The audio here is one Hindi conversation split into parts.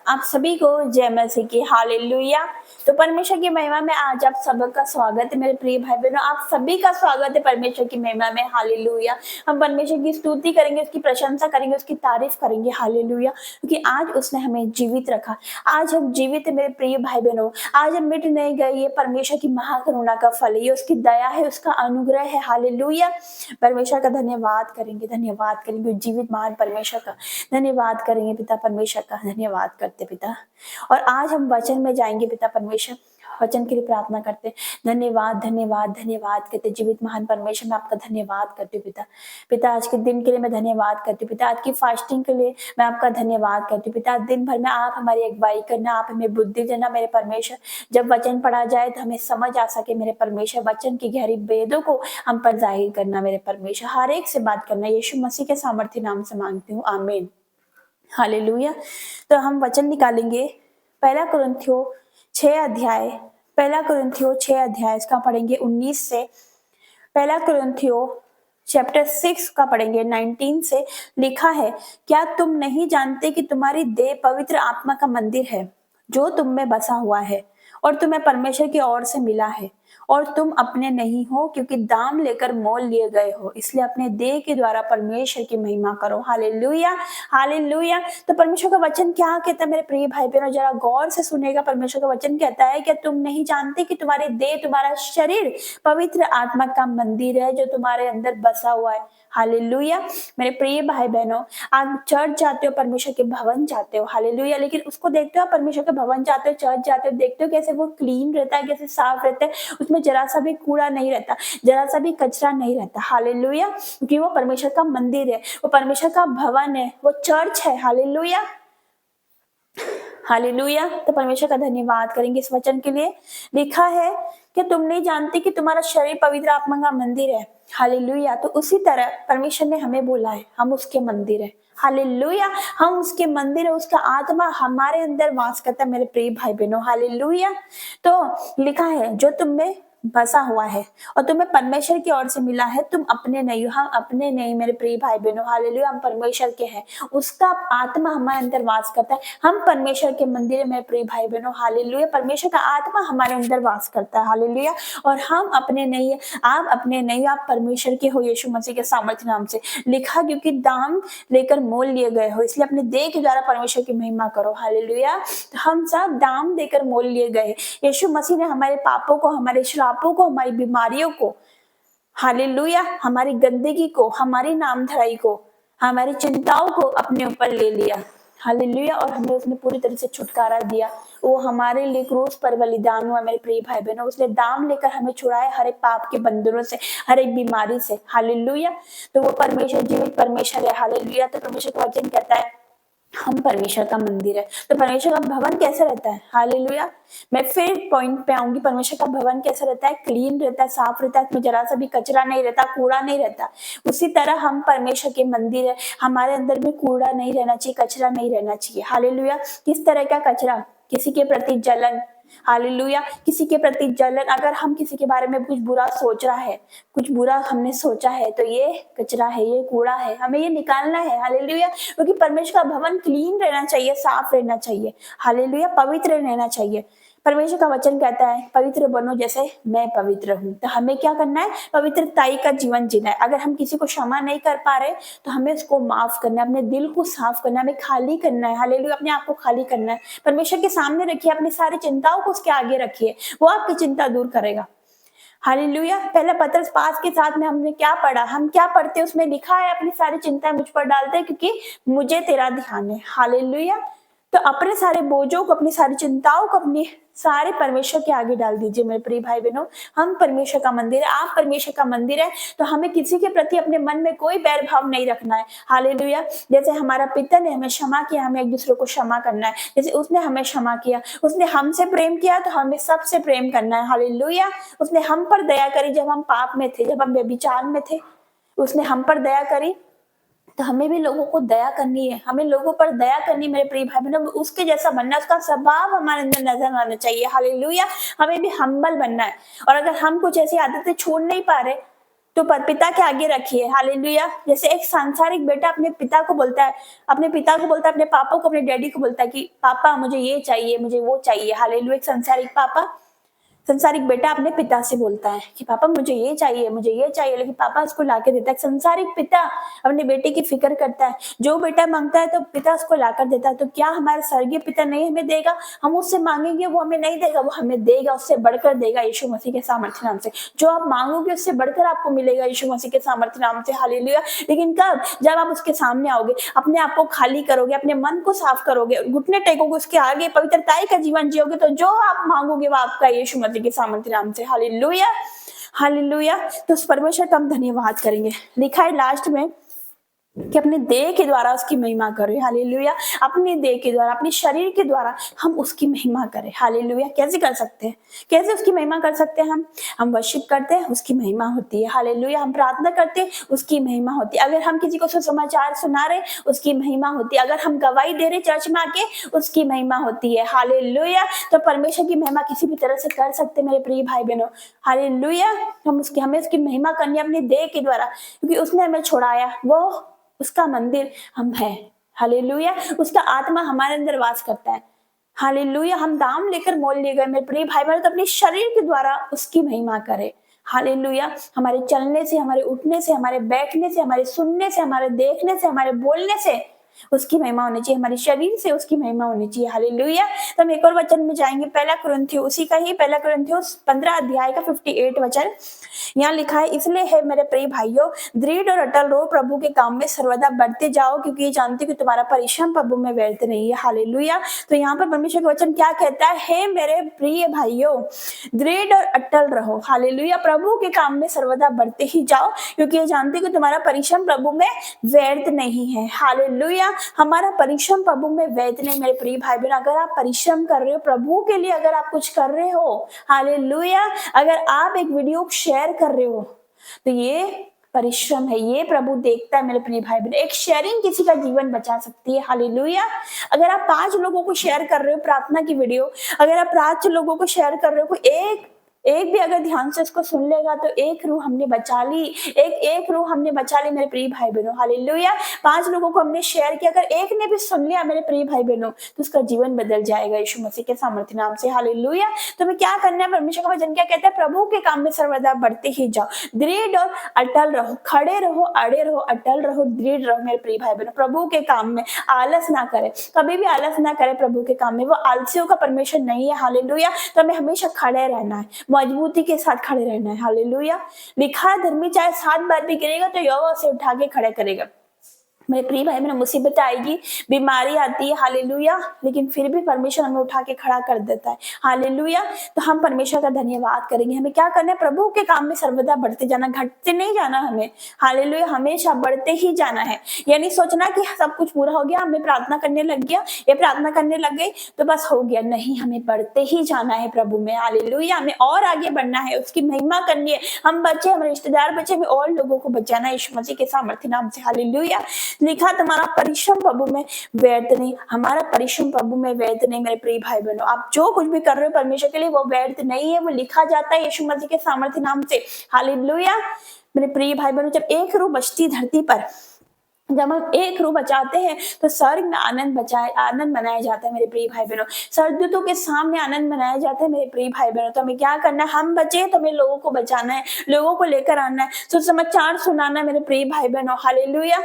आप सभी को जय मसीह की हालेलुया। तो परमेश्वर की महिमा में आज आप सबका स्वागत है मेरे प्रिय भाई बहनों, आप सभी का स्वागत है परमेश्वर की महिमा में हालेलुया। हम परमेश्वर की स्तुति करेंगे, उसकी प्रशंसा करेंगे, उसकी तारीफ करेंगे हालेलुया, क्योंकि आज उसने हमें जीवित रखा। आज हम जीवित है मेरे प्रिय भाई बहनों, आज हम मिट नहीं गए। ये परमेश्वर की महाकरुणा का फल है, ये उसकी दया है, उसका अनुग्रह है हालेलुया। परमेश्वर का धन्यवाद करेंगे जीवित महान परमेश्वर का धन्यवाद करेंगे। पिता परमेश्वर का धन्यवाद करते पिता। और आज हम वचन में जाएंगे। पिता परमेश्वर वचन के लिए प्रार्थना करते, धन्यवाद कहते। जीवित महान परमेश्वर, मैं आपका धन्यवाद करती हूँ पिता। पिता आज के दिन के लिए मैं धन्यवाद करती हूँ पिता। आज की फास्टिंग के लिए मैं आपका धन्यवाद करती हूँ पिता। दिन भर में आप हमारी अगुवाई करना, आप हमें बुद्धि देना मेरे परमेश्वर। जब वचन पढ़ा जाए तो हमें समझ आ सके मेरे परमेश्वर। वचन की गहरी वेदों को हम पर जाहिर करना मेरे परमेश्वर। हर एक से बात करना, यीशु मसीह के सामर्थ्य नाम से मांगती हूँ, आमीन हालेलुया। तो हम वचन निकालेंगे पहला कुरिन्थियों 6 अध्याय इसका पढ़ेंगे 19 से। पहला कुरिन्थियों चैप्टर 6 का पढ़ेंगे 19 से। लिखा है, क्या तुम नहीं जानते कि तुम्हारी देह पवित्र आत्मा का मंदिर है जो तुम में बसा हुआ है और तुम्हें परमेश्वर की ओर से मिला है, और तुम अपने नहीं हो क्योंकि दाम लेकर मोल लिए गए हो। इसलिए अपने देह के द्वारा परमेश्वर की महिमा करो हालेलुया हालेलुया। तो परमेश्वर का वचन क्या कहता है मेरे प्रिय भाई बहनों, जरा गौर से सुनेगा। परमेश्वर का वचन कहता है कि तुम नहीं जानते कि तुम्हारे देह, तुम्हारा शरीर पवित्र आत्मा का मंदिर है जो तुम्हारे अंदर बसा हुआ है हालेलुया। मेरे प्रिय भाई बहनों, आप चर्च जाते हो, परमेश्वर के भवन जाते हो हालेलुया, लेकिन उसको देखते हो, परमेश्वर के भवन जाते हो, चर्च जाते हो, देखते हो कैसे वो क्लीन रहता है, कैसे साफ रहता है, उसमें जरा सा भी कूड़ा नहीं रहता, जरा सा भी कचरा नहीं रहता हालेलुया, क्योंकि वो परमेश्वर का मंदिर है, वो परमेश्वर का भवन है, वो चर्च है हालेलुया हालेलुया। तो परमेश्वर का धन्यवाद करेंगे इस वचन के लिए। लिखा है कि तुम नहीं जानते कि तुम्हारा शरीर पवित्र आत्मा का मंदिर है हालेलुया। तो उसी तरह परमेश्वर ने हमें बोला है, हम उसके मंदिर है हालेलुया। हम उसके मंदिर है, उसका आत्मा हमारे अंदर वास करता है मेरे प्रिय भाई बहनों हालेलुया। तो लिखा है, जो तुम में बसा हुआ है और तुम्हें परमेश्वर की ओर से मिला है, तुम अपने नहीं हो। हम अपने नहीं मेरे प्रिय भाई बहनों हालेलुया, हम परमेश्वर के हैं, उसका आत्मा हमारे अंदर वास करता है। हम परमेश्वर के मंदिर में मेरे प्रिय भाई बहनों हालेलुया, परमेश्वर का आत्मा हमारे अंदर वास करता है हालेलुया। और हम अपने नहीं है, आप अपने नहीं, आप परमेश्वर के हो यीशु मसीह के सामर्थ्य नाम से। लिखा, क्योंकि दाम लेकर मोल लिए गए हो, इसलिए अपने देह के द्वारा परमेश्वर की महिमा करो हालेलुया। हम सब दाम देकर मोल लिए गए। यीशु मसीह ने हमारे पापों को, हमारे श्रापों को, हमारी बीमारियों को हालेलुया, हमारी गंदगी को, हमारी नामधराई को, हमारी चिंताओं को अपने ऊपर ले लिया हालेलुया। और हमें उसने पूरी तरह से छुटकारा दिया। वो हमारे लिए क्रूस पर बलिदान हुआ मेरे प्रिय भाई बहनों। उसने दाम लेकर हमें छुड़ाया हर एक पाप के बंधनों से, हर एक बीमारी से हालेलुया। तो वो परमेश्वर जीवित परमेश्वर है हालेलुया। तो परमेश्वर का वचन कहता है हम परमेश्वर का मंदिर है। तो परमेश्वर का भवन कैसे रहता है हालेलुया। मैं फिर पॉइंट पे आऊंगी, परमेश्वर का भवन कैसे रहता है, क्लीन रहता है, साफ रहता है, उसमें जरा सा भी कचरा नहीं रहता, कूड़ा नहीं रहता। उसी तरह हम परमेश्वर के मंदिर है, हमारे अंदर में कूड़ा नहीं रहना चाहिए, कचरा नहीं रहना चाहिए हालेलुया। किस तरह का कचरा, किसी के प्रति जलन हालेलुया, किसी के प्रति जलन। अगर हम किसी के बारे में कुछ बुरा सोच रहा है, कुछ बुरा हमने सोचा है, तो ये कचरा है, ये कूड़ा है, हमें ये निकालना है हालेलुया। क्योंकि परमेश्वर का भवन क्लीन रहना चाहिए, साफ रहना चाहिए हालेलुया, पवित्र रहना चाहिए। परमेश्वर का वचन कहता है पवित्र बनो जैसे मैं पवित्र हूँ। तो हमें क्या करना है, पवित्रताई का जीवन जीना है। अगर हम किसी को क्षमा नहीं कर पा रहे तो हमें उसको माफ करना है, अपने दिल को साफ करना है, हमें खाली करना है हालेलुया, अपने आप को खाली करना है। परमेश्वर के सामने रखिए, अपनी सारी चिंताओं को उसके आगे रखिए, वो आपकी चिंता दूर करेगा हालेलुया। पहले पत्रस 5 के साथ में हमने क्या पढ़ा, हम क्या पढ़ते उसमें लिखा है, अपनी सारी चिंताएं मुझ पर डालते हैं क्योंकि मुझे तेरा ध्यान है हालेलुया। तो अपने सारे बोझों को, अपनी सारी चिंताओं को अपने सारे परमेश्वर के आगे डाल दीजिए मेरे प्रिय भाई बहनों। हम परमेश्वर का मंदिर है, आप परमेश्वर का मंदिर है। तो हमें किसी के प्रति अपने मन में कोई बैर भाव नहीं रखना है हालेलुया। जैसे हमारा पिता ने हमें क्षमा किया, हमें एक दूसरे को क्षमा करना है। जैसे उसने हमें क्षमा किया, उसने हमसे प्रेम किया, तो हमें सबसे प्रेम करना है हालेलुया। उसने हम पर दया करी जब हम पाप में थे, जब हम व्यभिचार में थे, उसने हम पर दया करी। तो हमें भी लोगों को दया करनी है, हमें लोगों पर दया करनी मेरे प्रिय भाई बहनों, उसके जैसा बनना है, उसका स्वभाव हमारे अंदर नजर आना चाहिए हालेलुया। हमें भी हम्बल बनना है। और अगर हम कुछ ऐसी आदतें छोड़ नहीं पा रहे तो पिता के आगे रखिए। हालेलुया। जैसे एक सांसारिक बेटा अपने पिता को बोलता है, अपने पापा को, अपने डैडी को बोलता है कि पापा मुझे ये चाहिए, मुझे वो चाहिए। हालेलुया। एक संसारिक बेटा अपने पिता से बोलता है कि पापा मुझे ये चाहिए, मुझे ये चाहिए, लेकिन पापा उसको लाके देता है। संसारिक पिता अपने बेटे की फिक्र करता है, जो बेटा मांगता है तो पिता उसको लाकर देता है। तो क्या हमारे स्वर्गीय पिता नहीं हमें देगा? हम उससे मांगेंगे वो हमें नहीं देगा, वो हमें देगा, उससे बढ़कर देगा यीशु मसीह के सामर्थ्य नाम से। जो आप मांगोगे उससे बढ़कर आपको मिलेगा यीशु मसीह के सामर्थ्य नाम से। हालेलुया। लेकिन कब? जब आप उसके सामने आओगे, अपने आप को खाली करोगे, अपने मन को साफ करोगे, घुटने टेकोगे उसके आगे, पवित्रताई का जीवन जियोगे, तो जो आप मांगोगे वो आपका यीशु मसीह के सामर्थ्य नाम से। हालेलुया। हालेलुया। तो उस परमेश्वर का हम धन्यवाद करेंगे। लिखा है लास्ट में कि अपने देह के द्वारा उसकी महिमा करें। हालेलुया। अपने देह के द्वारा, अपने शरीर के द्वारा हम उसकी महिमा करें। हालेलुया। कैसे कर सकते हैं? कैसे उसकी महिमा कर सकते हैं? हम वर्शिप करते हैं, उसकी महिमा होती है। हालेलुया। हम प्रार्थना करते हैं, उसकी महिमा होती है। अगर हम किसी को सुसमाचार सुना रहे, उसकी महिमा होती है। अगर हम गवाही दे रहे चर्च में आके, उसकी महिमा होती है। हालेलुया। तो परमेश्वर की महिमा किसी भी तरह से कर सकते मेरे प्रिय भाई बहनों। हालेलुया। हमें उसकी महिमा करनी है अपने देह के द्वारा, क्योंकि उसने हमें छुड़ाया, वो उसका मंदिर हम है। हालेलुया। उसका आत्मा हमारे अंदर वास करता है। हालेलुया। हम दाम लेकर मोल लिए गए मेरे प्रिय भाई बहन, तो अपने शरीर के द्वारा उसकी महिमा करें। हालेलुया। हमारे चलने से, हमारे उठने से, हमारे बैठने से, हमारे सुनने से, हमारे देखने से, हमारे बोलने से उसकी महिमा होनी चाहिए। हमारे शरीर से उसकी महिमा होनी चाहिए। हालेलुया। तो हम एक और वचन में जाएंगे, पहला कुरिन्थियों, उसी का ही पहला कुरिन्थियों 15 अध्याय का 58 वचन। यहाँ लिखा है, इसलिए है मेरे प्रिय भाइयों, दृढ़ और अटल रहो, प्रभु के काम में सर्वदा बढ़ते जाओ, क्योंकि ये जानते कि तुम्हारा परिश्रम प्रभु में व्यर्थ नहीं है। हालेलुया। तो यहाँ पर परमेश्वर का वचन क्या कहता है? हे मेरे प्रिय भाइयों, दृढ़ और अटल रहो। हालेलुया। प्रभु के काम में सर्वदा बढ़ते ही जाओ, क्योंकि ये जानते कि तुम्हारा परिश्रम प्रभु में व्यर्थ नहीं है। हालेलुया। हमारा परिश्रम प्रभु में व्यर्थ नहीं। मेरे प्रिय भाई बहन, अगर आप परिश्रम कर रहे हो प्रभु के लिए, अगर आप कुछ कर रहे हो, हालेलुया, अगर आप एक वीडियो शेयर कर रहे हो, तो ये परिश्रम है, ये प्रभु देखता है मेरे प्रिय भाई बहन। एक शेयरिंग किसी का जीवन बचा सकती है। हालेलुया। अगर आप 5 लोगों को शेयर कर रहे हो प्रार्थना की वीडियो, अगर आप 5 लोगों को शेयर कर रहे हो, कोई एक भी अगर ध्यान से उसको सुन लेगा, तो एक रूह हमने बचा ली, एक रूह हमने बचा ली मेरे प्रिय भाई बहनों। हालेलुया। 5 लोगों को हमने शेयर किया, अगर एक ने भी सुन लिया मेरे प्रिय भाई बहनों, तो उसका जीवन बदल जाएगा यीशु मसीह के सामर्थ्य नाम से। हालेलुया। तो हमें क्या करना है? परमेश्वर का वचन क्या कहता है? प्रभु के काम में सर्वदा बढ़ते ही जाओ, दृढ़ और अटल रहो, खड़े रहो, अड़े रहो, अटल रहो, दृढ़ रहो मेरे प्रिय भाई बहनों। प्रभु के काम में आलस ना करे, कभी भी आलस ना करे प्रभु के काम में। वो आलसियों का परमेश्वर नहीं है। हालेलुया। तो हमें हमेशा खड़े रहना है, मजबूती के साथ खड़े रहना है। हालेलुया। लिखा है, धर्मी चाहे 7 बार भी गिरेगा तो यहोवा उसे उठा के खड़े करेगा। मेरे प्रिय भाई, मैंने मुसीबत आएगी, बीमारी आती है, हालेलुया, लेकिन फिर भी परमेश्वर हमें उठा के खड़ा कर देता है। हालेलुया। तो हम परमेश्वर का धन्यवाद करेंगे। हमें क्या करना है? प्रभु के काम में सर्वदा बढ़ते जाना, घटते नहीं जाना हमें। हालेलुया। हमेशा बढ़ते ही जाना है। ये नहीं सोचना कि सब कुछ पूरा हो गया, हमें प्रार्थना करने लग गया, ये प्रार्थना करने लग गई तो बस हो गया। नहीं, हमें बढ़ते ही जाना है प्रभु में। हालेलुया। हमें और आगे बढ़ना है, उसकी महिमा करनी है। हम बच्चे, हमारे रिश्तेदार बच्चे, हमें और लोगों को बचाना है यीशु मसीह के सामर्थ्य नाम से। हालेलुया। लिखा, तुम्हारा परिश्रम प्रभु में व्यर्थ नहीं। हमारा परिश्रम प्रभु में व्यर्थ नहीं मेरे प्रिय भाई बहनों। आप जो कुछ भी कर रहे हो परमेश्वर के लिए, वो व्यर्थ नहीं है, वो लिखा जाता है यीशु मसीह के सामर्थ्य नाम से। हालेलुया। मेरे प्रिय भाई बहनों, जब एक रूह बचती धरती पर, जब हम एक रूह बचाते हैं तो स्वर्ग में आनंद मनाया जाता है मेरे प्रिय भाई बहनों। स्वर्गदूतों के सामने आनंद मनाया जाता है मेरे प्रिय भाई बहनों। तो हमें क्या करना है? हम बचे तो हमें लोगों को बचाना है, लोगों को लेकर आना है, सुसमाचार सुनाना है मेरे प्रिय भाई बहनों। हालेलुया।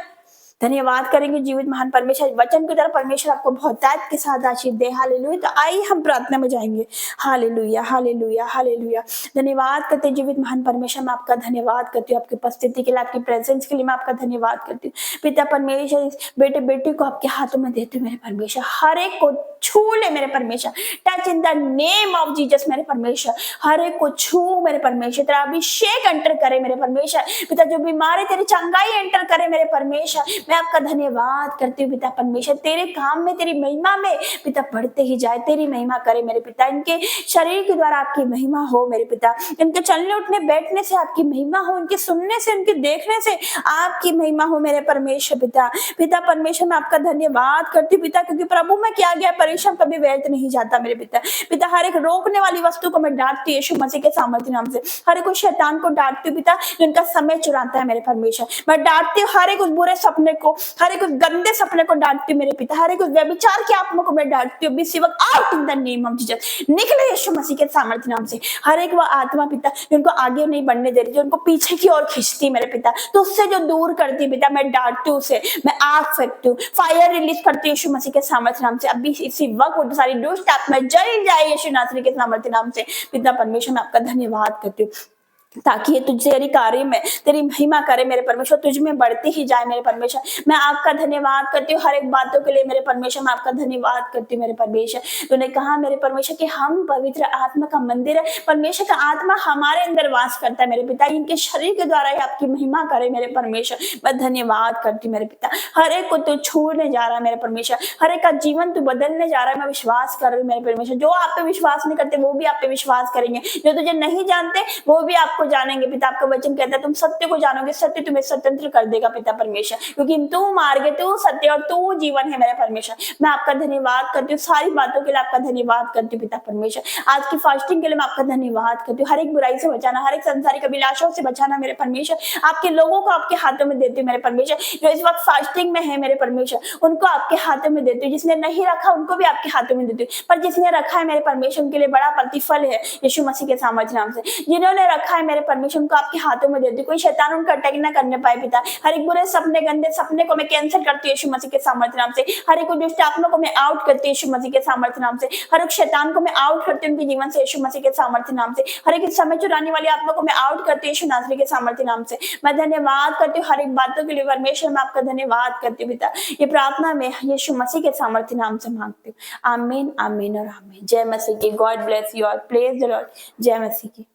धन्यवाद करेंगे जीवित महान परमेश्वर, वचन की तरफ परमेश्वर आपको बहुतायत के साथ आशीष दे। हालेलुया। तो आइए हम प्रार्थना में जाएंगे। Hallelujah, hallelujah, hallelujah. धन्यवाद करते जीवित महान परमेश्वर, मैं आपका धन्यवाद करती हूँ, आपकी उपस्थिति के लिए, आपकी प्रेजेंस के लिए मैं आपका धन्यवाद करती हूँ। पिता परमेश्वर, इस बेटे बेटी को आपके हाथों में देती हूँ मेरे परमेश्वर। हर एक को छू ले मेरे परमेश्वर, touch in the name of Jesus मेरे परमेश्वर। हर एक को छू मेरे परमेश्वर, तेरा अभिषेक एंटर करे मेरे परमेश्वर। पिता, जो बीमार है तेरी चंगाई एंटर करे मेरे परमेश्वर। मैं आपका धन्यवाद करती हूँ पिता परमेश्वर, तेरे काम में, तेरी महिमा में पिता बढ़ते ही जाए, तेरी महिमा करे मेरे पिता। इनके शरीर के द्वारा आपकी महिमा हो मेरे पिता, इनके चलने उठने बैठने से आपकी महिमा हो, इनके सुनने से, इनके देखने से आपकी महिमा हो मेरे परमेश्वर। पिता परमेश्वर, मैं आपका धन्यवाद करती हूँ पिता, क्योंकि प्रभु में क्या गया परिश्रम कभी व्यर्थ नहीं जाता मेरे पिता। पिता हर एक रोकने वाली वस्तु को मैं डांटती हूँ यीशु मसीह के सामर्थ्य नाम से। हर एक उस शैतान को डांटती हूँ पिता जो उनका समय चुराता है मेरे परमेश्वर। मैं डांटती हूँ हर एक उस बुरे सपने को, हर एक उस गंदे सपने को डांटती हूँ मेरे पिता। हर एक उस व्यभिचार की आत्मा को मैं डांटती हूँ। Be out in the name of Jesus. निकले यीशु मसीह के सामर्थ्य नाम से। हर एक वो आत्मा पिता जो उनको आगे नहीं बढ़ने दे रही, जो उनको पीछे की ओर खींचती मेरे पिता, तो उससे जो दूर करती पिता, मैं डांटती हूँ उसे, मैं आग फेंकती हूँ, फायर रिलीज करती हूँ यीशु मसीह के सामर्थ्य नाम से। अभी इसी वक्त वो सारी दुष्ट आत्मा जल जाए यीशु नासरी के सामर्थ्य नाम से। पिता परमेश्वर मैं आपका धन्यवाद करती हूँ ताकि ये तुझसे तेरी कार्य में तेरी महिमा करे मेरे परमेश्वर, तुझ में बढ़ती ही जाए मेरे परमेश्वर। मैं आपका धन्यवाद करती हूँ हर एक बातों के लिए मेरे परमेश्वर। मैं आपका धन्यवाद करती हूँ मेरे परमेश्वर। तूने कहा मेरे परमेश्वर कि हम पवित्र आत्मा का मंदिर है, परमेश्वर का आत्मा हमारे अंदर वास करता है मेरे पिता। इनके शरीर के द्वारा ही आपकी महिमा करे मेरे परमेश्वर। मैं धन्यवाद करती हूँ मेरे पिता। हर एक को तू छूने जा रहा है मेरे परमेश्वर, हर एक का जीवन तू बदलने जा रहा है। मैं विश्वास कर रही हूँ मेरे परमेश्वर। जो आप पे विश्वास नहीं करते वो भी आप पे विश्वास करेंगे, जो तुझे नहीं जानते वो भी आपको जानेंगे पिता। आपका वचन कहता है तुम सत्य को जानोगे, सत्य तुम्हें स्वतंत्र कर देगा पिता परमेश्वर, क्योंकि तू मार्ग, तू सत्य और तू जीवन है मेरे परमेश्वर। मैं आपका धन्यवाद करती हूँ सारी बातों के लिए, आपका धन्यवाद करती हूँ पिता परमेश्वर। आज की फास्टिंग के लिए मैं आपका धन्यवाद करती हूँ। हर एक बुराई से बचाना, हर एक संसारिक अभिलाषाओं से बचाना मेरे परमेश्वर। आपके लोगों को आपके हाथों में देती हूँ मेरे परमेश्वर। जो इस वक्त फास्टिंग में है मेरे परमेश्वर, उनको आपके हाथों में देती हूँ। जिसने नहीं रखा उनको भी आपके हाथों में देती हूँ, पर जिसने रखा है मेरे परमेश्वर उनके लिए बड़ा प्रतिफल है यीशु मसीह के सामर्थ्य नाम से। जिन्होंने रखा है मेरे परमेश्वर उनको आपके हाथों में देती हूँ। कोई शैतान उनका अटैक न करने पाए पिता। हर एक बुरे सपने, गंदे सपने को मैं कैंसिल करती हूँ यीशु मसीह के सामर्थ्य नाम से। हर एक दुष्ट आत्मा को मैं आउट करती हूँ यीशु मसीह के सामर्थ्य नाम से। हर एक शैतान को मैं आउट करती हूँ उनके जीवन से यीशु मसीह के सामर्थ्य नाम से। हर एक समय चुराने वाली आत्मा को मैं आउट करती हूँ यीशु नासरी के सामर्थ्य नाम से। मैं धन्यवाद करती हूँ हर एक बातों के लिए परमेश्वर। मैं आपका धन्यवाद करती हूँ पिता। ये प्रार्थना में यीशु मसीह के सामर्थ्य नाम से मांगती हूँ। आमीन, आमीन और आमीन। जय मसीह की। God bless you all. Praise the Lord. जय मसीह की।